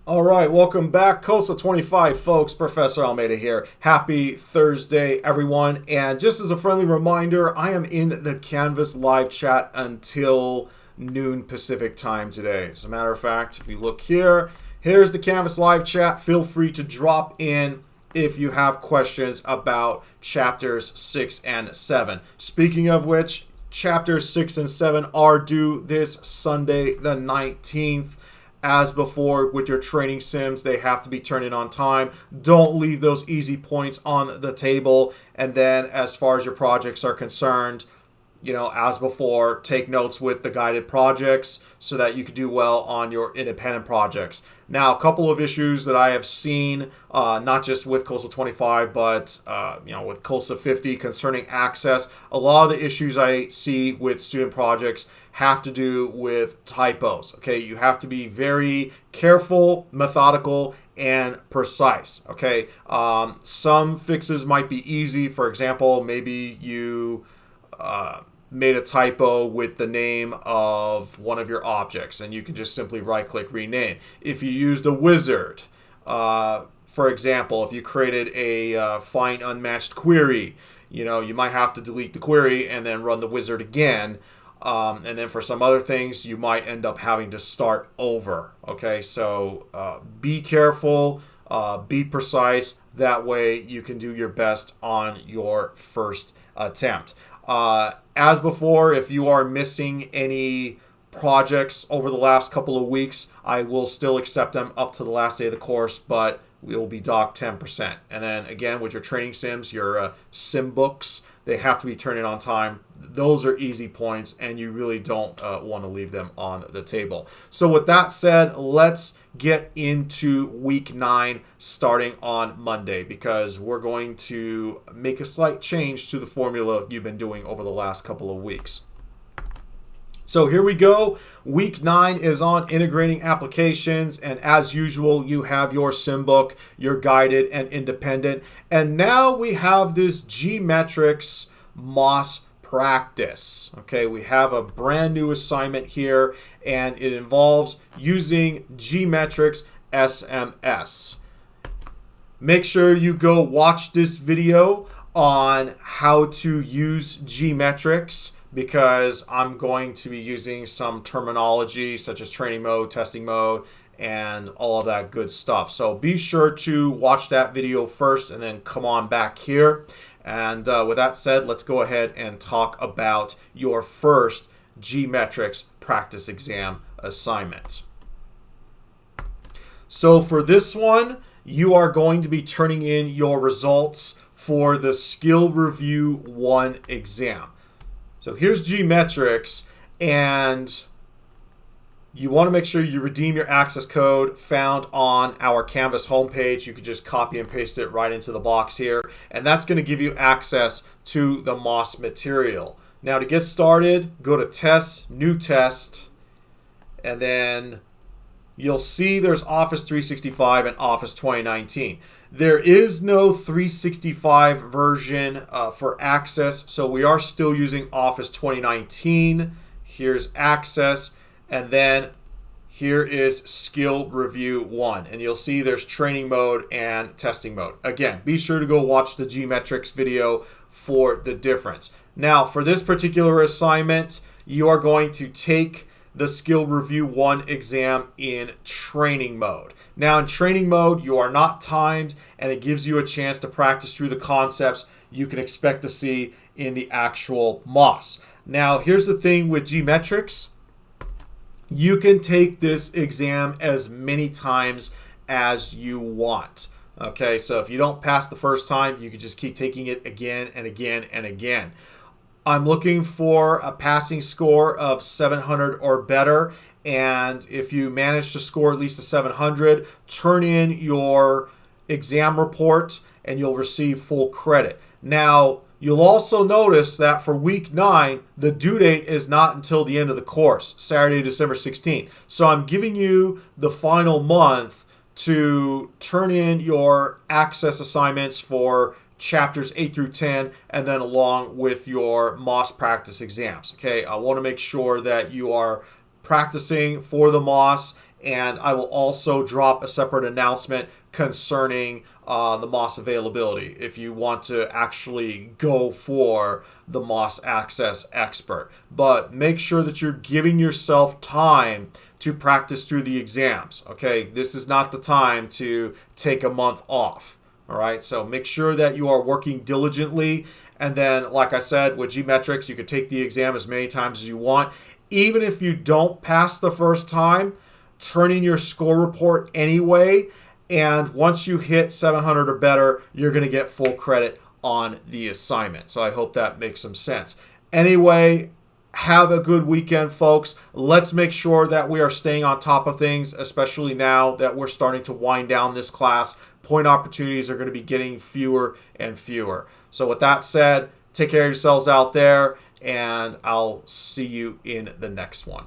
All right, welcome back. COSA 25, folks. Professor Almeida here. Happy Thursday, everyone. And just as a friendly reminder, I am in the Canvas live chat until noon Pacific time today. As a matter of fact, if you look here, here's the Canvas live chat. Feel free to drop in if you have questions about chapters 6 and 7. Speaking of which, chapters 6 and 7 are due this Sunday, the 19th. As before with your training sims, they have to be turned in on time. Don't leave those easy points on the table. And then as far as your projects are concerned, as before, take notes with the guided projects so that you can do well on your independent projects. Now, a couple of issues that I have seen, not just with COSA 25, but with COSA 50 concerning access. A lot of the issues I see with student projects have to do with typos. Okay, you have to be very careful, methodical, and precise. Okay, some fixes might be easy. For example, maybe you made a typo with the name of one of your objects, and you can just simply right-click rename. If you used a wizard, for example, if you created a find unmatched query, you might have to delete the query and then run the wizard again. And then for some other things, you might end up having to start over. Okay, so be careful, be precise. That way you can do your best on your first attempt. As before, if you are missing any projects over the last couple of weeks, I will still accept them up to the last day of the course, but we will be docked 10%. And then again, with your training sims, your sim books, they have to be turned in on time. Those are easy points, and you really don't want to leave them on the table. So with that said, let's get into week 9 starting on Monday, because we're going to make a slight change to the formula you've been doing over the last couple of weeks. So here we go. Week 9 is on integrating applications, and as usual, you have your sim book, your guided and independent. And now we have this G-Metrics MOS practice. Okay, we have a brand new assignment here, and it involves using G-Metrics SMS. Make sure you go watch this video on how to use G-Metrics, because I'm going to be using some terminology such as training mode, testing mode, and all of that good stuff. So be sure to watch that video first and then come on back here. And with that said, let's go ahead and talk about your first G-Metrics practice exam assignment. So for this one, you are going to be turning in your results for the Skill Review 1 exam. So here's G-Metrics, and you want to make sure you redeem your access code found on our Canvas homepage. You can just copy and paste it right into the box here, and that's going to give you access to the MOS material. Now to get started, go to Test, New Test, and then you'll see there's Office 365 and Office 2019. There is no 365 version for Access, so we are still using Office 2019. Here's Access, and then here is Skill Review 1. And you'll see there's training mode and testing mode. Again, be sure to go watch the G-Metrics video for the difference. Now, for this particular assignment, you are going to take the Skill Review 1 exam in training mode. Now in training mode, you are not timed, and it gives you a chance to practice through the concepts you can expect to see in the actual MOS. Now here's the thing with G-Metrics. You can take this exam as many times as you want. Okay, so if you don't pass the first time, you can just keep taking it again and again and again. I'm looking for a passing score of 700 or better, and if you manage to score at least a 700, turn in your exam report and you'll receive full credit. Now, you'll also notice that for week 9, the due date is not until the end of the course, Saturday, December 16th. So I'm giving you the final month to turn in your access assignments for chapters 8 through 10, and then along with your MOS practice exams. Okay, I want to make sure that you are practicing for the MOS And I will also drop a separate announcement concerning the MOS availability if you want to actually go for the MOS Access Expert. But make sure that you're giving yourself time to practice through the exams. Okay, this is not the time to take a month off. All right, so make sure that you are working diligently. And then, like I said, with Gmetrics, you can take the exam as many times as you want. Even if you don't pass the first time, turn in your score report anyway. And once you hit 700 or better, you're going to get full credit on the assignment. So I hope that makes some sense. Anyway, have a good weekend, folks. Let's make sure that we are staying on top of things, especially now that we're starting to wind down this class. Point opportunities are going to be getting fewer and fewer. So with that said, take care of yourselves out there, and I'll see you in the next one.